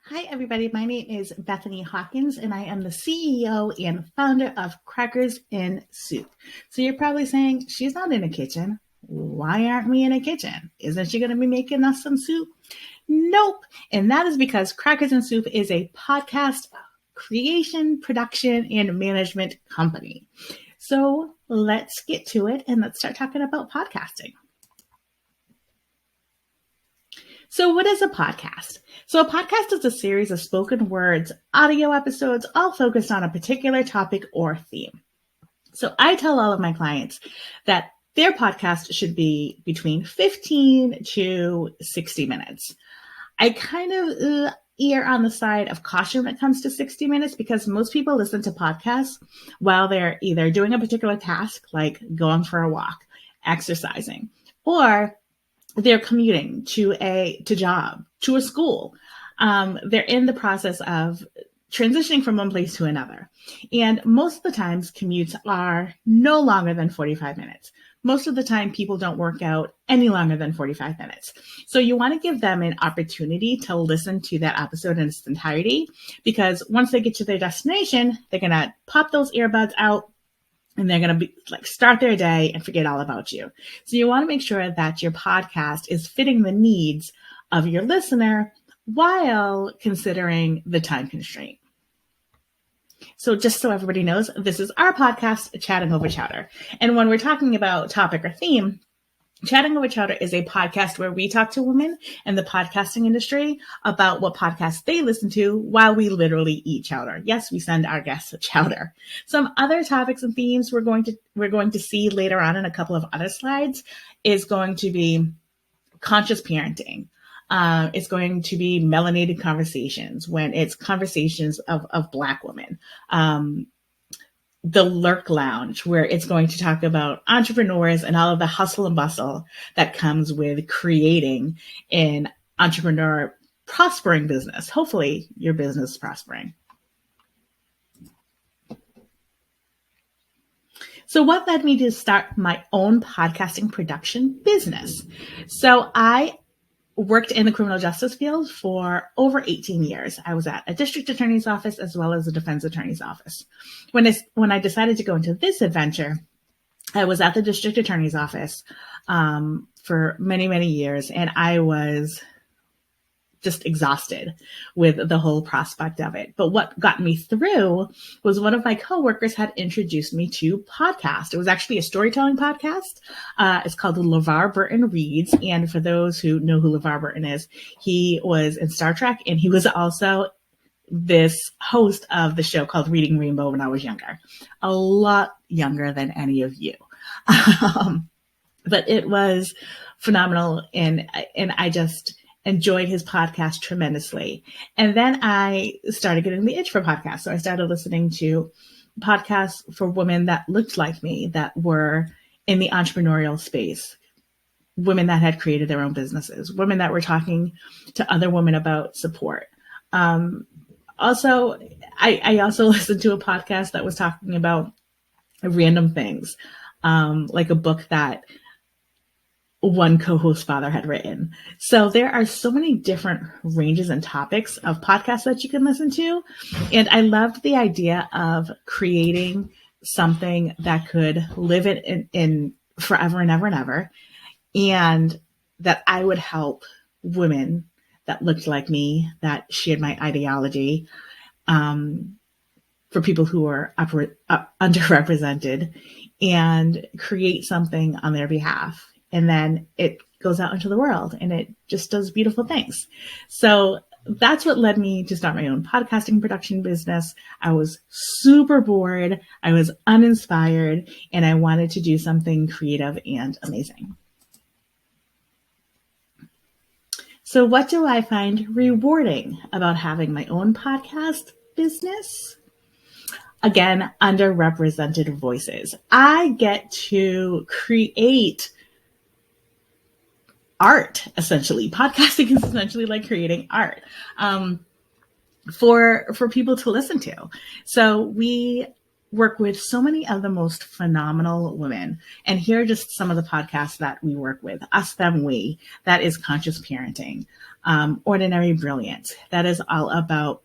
Hi, everybody. My name is Bethany Hawkins, and I am the CEO and founder of Crackers in Soup. So you're probably saying, she's not in a kitchen. Why aren't we in a kitchen? Isn't she going to be making us some soup? Nope. And that is because Crackers in Soup is a podcast creation, production, and management company. So let's get to it and let's start talking about podcasting. So what is a podcast? So a podcast is a series of spoken words, audio episodes, all focused on a particular topic or theme. So I tell all of my clients that their podcast should be between 15 to 60 minutes. I kind of err on the side of caution when it comes to 60 minutes because most people listen to podcasts while they're either doing a particular task, like going for a walk, exercising, or they're commuting to a job, to a school. They're in the process of transitioning from one place to another. And most of the times commutes are no longer than 45 minutes. Most of the time people don't work out any longer than 45 minutes. So you want to give them an opportunity to listen to that episode in its entirety, because once they get to their destination, they're going to pop those earbuds out and they're going to start their day and forget all about you. So you want to make sure that your podcast is fitting the needs of your listener while considering the time constraint. So just so everybody knows, this is our podcast, Chatting Over Chowder. And when we're talking about topic or theme, Chatting Over Chowder is a podcast where we talk to women in the podcasting industry about what podcasts they listen to while we literally eat chowder. Yes, we send our guests chowder. Some other topics and themes we're going to see later on in a couple of other slides is going to be conscious parenting. It's going to be melanated conversations when it's conversations of Black women. The Lurk Lounge, where it's going to talk about entrepreneurs and all of the hustle and bustle that comes with creating an entrepreneur prospering business. Hopefully your business is prospering. So what led me to start my own podcasting production business? So I worked in the criminal justice field for over 18 years. I was at a district attorney's office as well as a defense attorney's office. When I decided to go into this adventure, I was at the district attorney's office for many, many years, and I was just exhausted with the whole prospect of it. But what got me through was one of my coworkers had introduced me to podcast. It was actually a storytelling podcast. It's called the LeVar Burton Reads. And for those who know who LeVar Burton is, he was in Star Trek, and he was also this host of the show called Reading Rainbow when I was younger, a lot younger than any of you. But it was phenomenal. And I just enjoyed his podcast tremendously. And then I started getting the itch for podcasts. So I started listening to podcasts for women that looked like me, that were in the entrepreneurial space, women that had created their own businesses, women that were talking to other women about support. Also, I also listened to a podcast that was talking about random things, like a book that one co-host father had written. So there are so many different ranges and topics of podcasts that you can listen to. And I loved the idea of creating something that could live in forever and ever and ever. And that I would help women that looked like me, that shared my ideology, for people who are underrepresented, and create something on their behalf. And then it goes out into the world and it just does beautiful things. So that's what led me to start my own podcasting production business. I was super bored. I was uninspired, and I wanted to do something creative and amazing. So what do I find rewarding about having my own podcast business? Again, underrepresented voices. I get to create art, essentially. Podcasting is essentially like creating art for people to listen to. So we work with so many of the most phenomenal women. And here are just some of the podcasts that we work with. Us, Them, We, that is conscious parenting. Ordinary Brilliance, that is all about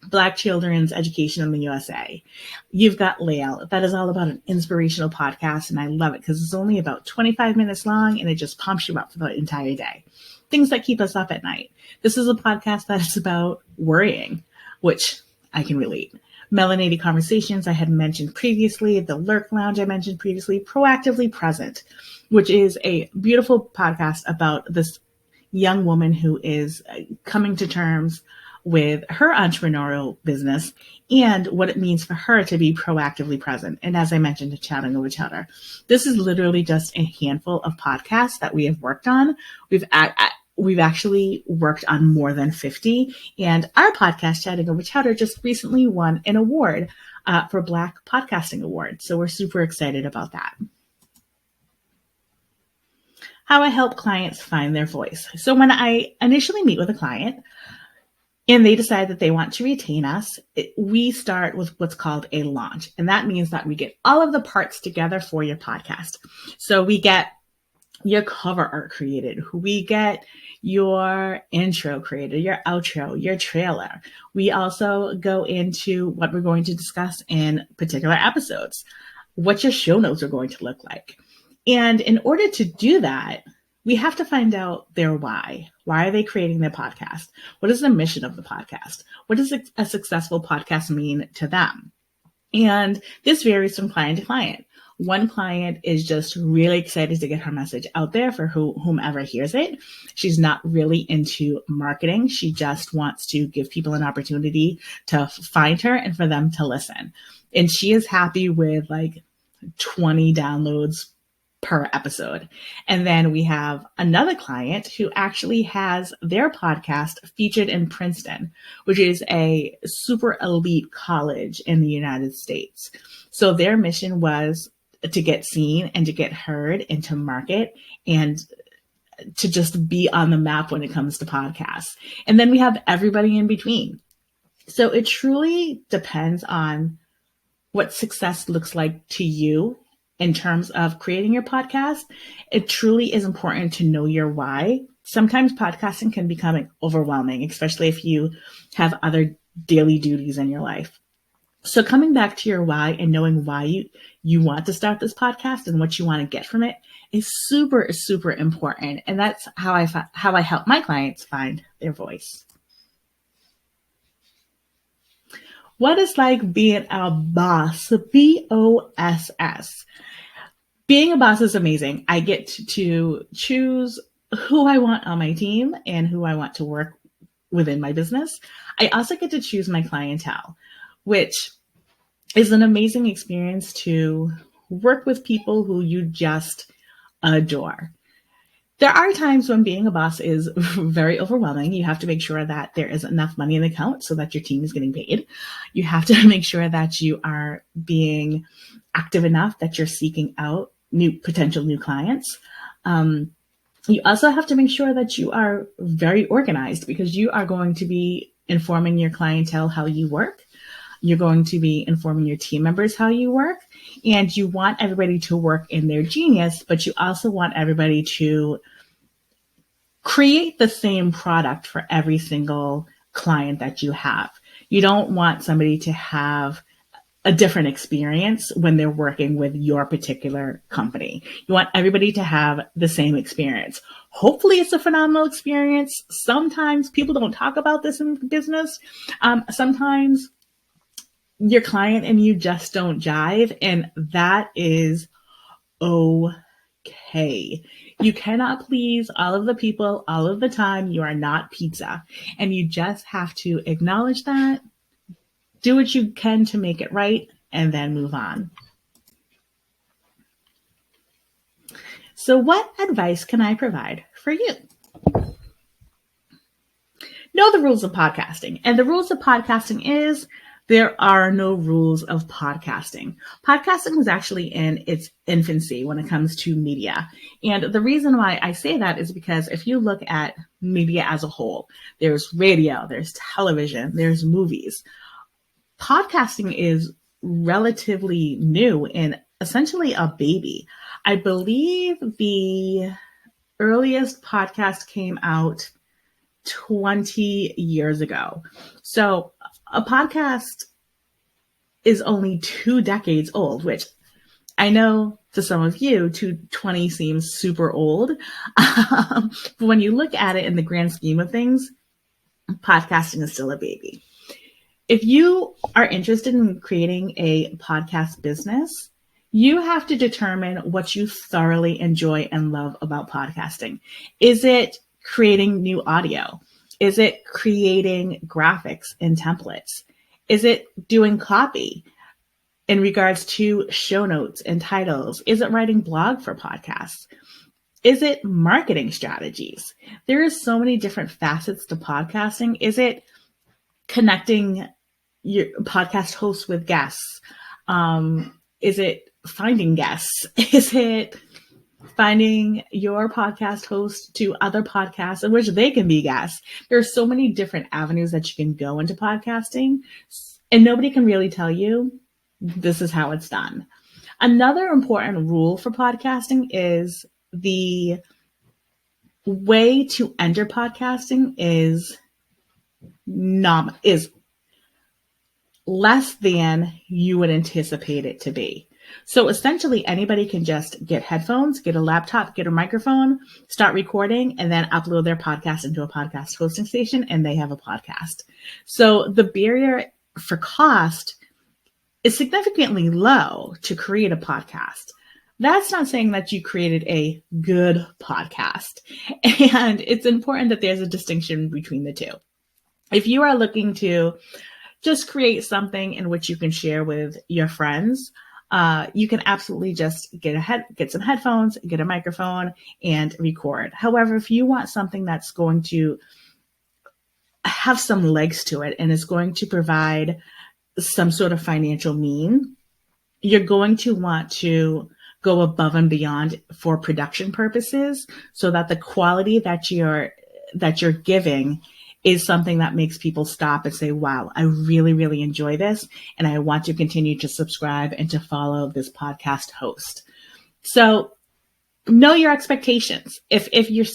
Black children's education in the USA. You've got Layout, that is all about an inspirational podcast, and I love it because it's only about 25 minutes long and it just pumps you up for the entire day. Things that keep us up at night. This is a podcast that is about worrying, which I can relate. Melanated Conversations I had mentioned previously, the Lurk Lounge I mentioned previously, Proactively Present, which is a beautiful podcast about this young woman who is coming to terms with her entrepreneurial business and what it means for her to be proactively present. And as I mentioned, Chatting Over Chatter. This is literally just a handful of podcasts that we have worked on. We've actually worked on more than 50. And our podcast, Chatting Over Chatter, just recently won an award for Black Podcasting Award. So we're super excited about that. How I help clients find their voice. So when I initially meet with a client and they decide that they want to retain us, we start with what's called a launch. And that means that we get all of the parts together for your podcast. So we get your cover art created. We get your intro created, your outro, your trailer. We also go into what we're going to discuss in particular episodes, what your show notes are going to look like. And in order to do that, we have to find out their why. Why are they creating their podcast? What is the mission of the podcast? What does a successful podcast mean to them? And this varies from client to client. One client is just really excited to get her message out there for whomever hears it. She's not really into marketing. She just wants to give people an opportunity to find her and for them to listen. And she is happy with like 20 downloads per episode. And then we have another client who actually has their podcast featured in Princeton, which is a super elite college in the United States. So their mission was to get seen and to get heard and to market and to just be on the map when it comes to podcasts. And then we have everybody in between. So it truly depends on what success looks like to you in terms of creating your podcast. It truly is important to know your why. Sometimes podcasting can become overwhelming, especially if you have other daily duties in your life. So coming back to your why and knowing why you want to start this podcast and what you want to get from it is super, super important. And that's how I help my clients find their voice. What is like being a boss? BOSS. Being a boss is amazing. I get to choose who I want on my team and who I want to work within my business. I also get to choose my clientele, which is an amazing experience to work with people who you just adore. There are times when being a boss is very overwhelming. You have to make sure that there is enough money in the account so that your team is getting paid. You have to make sure that you are being active enough that you're seeking out potential new clients. You also have to make sure that you are very organized because you are going to be informing your clientele how you work. You're going to be informing your team members how you work, and you want everybody to work in their genius, but you also want everybody to create the same product for every single client that you have. You don't want somebody to have a different experience when they're working with your particular company. You want everybody to have the same experience. Hopefully it's a phenomenal experience. Sometimes people don't talk about this in business. Sometimes your client and you just don't jive, and that is okay. You cannot please all of the people all of the time. You are not pizza, and you just have to acknowledge that, do what you can to make it right, and then move on. So what advice can I provide for you? Know the rules of podcasting. And the rules of podcasting is there are no rules of podcasting. Podcasting is actually in its infancy when it comes to media. And the reason why I say that is because if you look at media as a whole, there's radio, there's television, there's movies. Podcasting is relatively new and essentially a baby. I believe the earliest podcast came out 20 years ago. So a podcast is only 2 decades old, which I know to some of you, 20 seems super old. But when you look at it in the grand scheme of things, podcasting is still a baby. If you are interested in creating a podcast business, you have to determine what you thoroughly enjoy and love about podcasting. Is it creating new audio? Is it creating graphics and templates? Is it doing copy in regards to show notes and titles? Is it writing blog for podcasts? Is it marketing strategies? There are so many different facets to podcasting. Is it connecting your podcast hosts with guests? Is it finding guests? Is it finding your podcast host to other podcasts in which they can be guests? There are so many different avenues that you can go into podcasting, and nobody can really tell you this is how it's done. Another important rule for podcasting is the way to enter podcasting is less than you would anticipate it to be. So essentially anybody can just get headphones, get a laptop, get a microphone, start recording, and then upload their podcast into a podcast hosting station, and they have a podcast. So the barrier for cost is significantly low to create a podcast. That's not saying that you created a good podcast. And it's important that there's a distinction between the two. If you are looking to just create something in which you can share with your friends, you can absolutely just get some headphones, get a microphone, and record. However, if you want something that's going to have some legs to it and is going to provide some sort of financial mean, you're going to want to go above and beyond for production purposes so that the quality that you're giving is something that makes people stop and say, wow, I really, really enjoy this, and I want to continue to subscribe and to follow this podcast host. So know your expectations. If you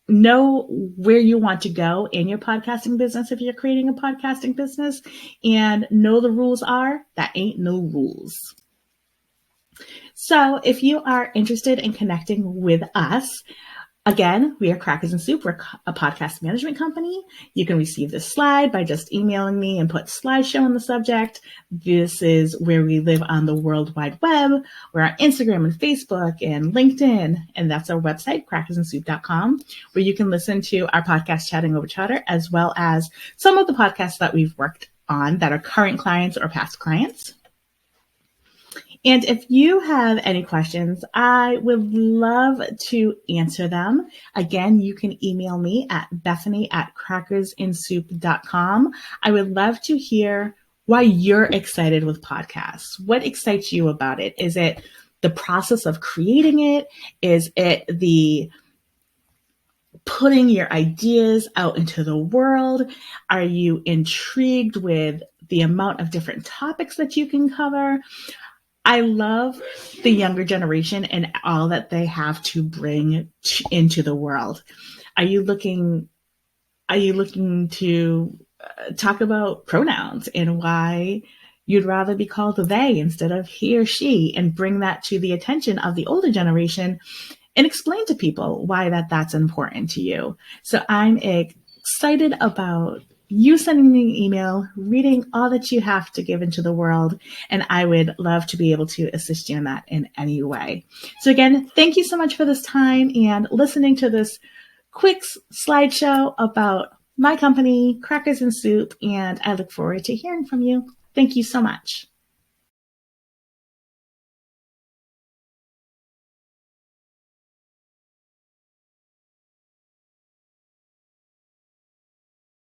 know where you want to go in your podcasting business, if you're creating a podcasting business, and know the rules are, that ain't no rules. So if you are interested in connecting with us, again, we are Crackers and Soup. We're a podcast management company. You can receive this slide by just emailing me and put slideshow in the subject. This is where we live on the World Wide Web. We're on Instagram and Facebook and LinkedIn. And that's our website, crackersandsoup.com, where you can listen to our podcast, Chatting Over Chatter, as well as some of the podcasts that we've worked on that are current clients or past clients. And if you have any questions, I would love to answer them. Again, you can email me at bethany@crackersandsoup.com. I would love to hear why you're excited with podcasts. What excites you about it? Is it the process of creating it? Is it the putting your ideas out into the world? Are you intrigued with the amount of different topics that you can cover? I love the younger generation and all that they have to bring into the world. Are you looking to talk about pronouns and why you'd rather be called they instead of he or she, and bring that to the attention of the older generation and explain to people why that's important to you? So I'm excited about you sending me an email, reading all that you have to give into the world, and I would love to be able to assist you in that in any way. So again, thank you so much for this time and listening to this quick slideshow about my company, Crackers and Soup, and I look forward to hearing from you. Thank you so much.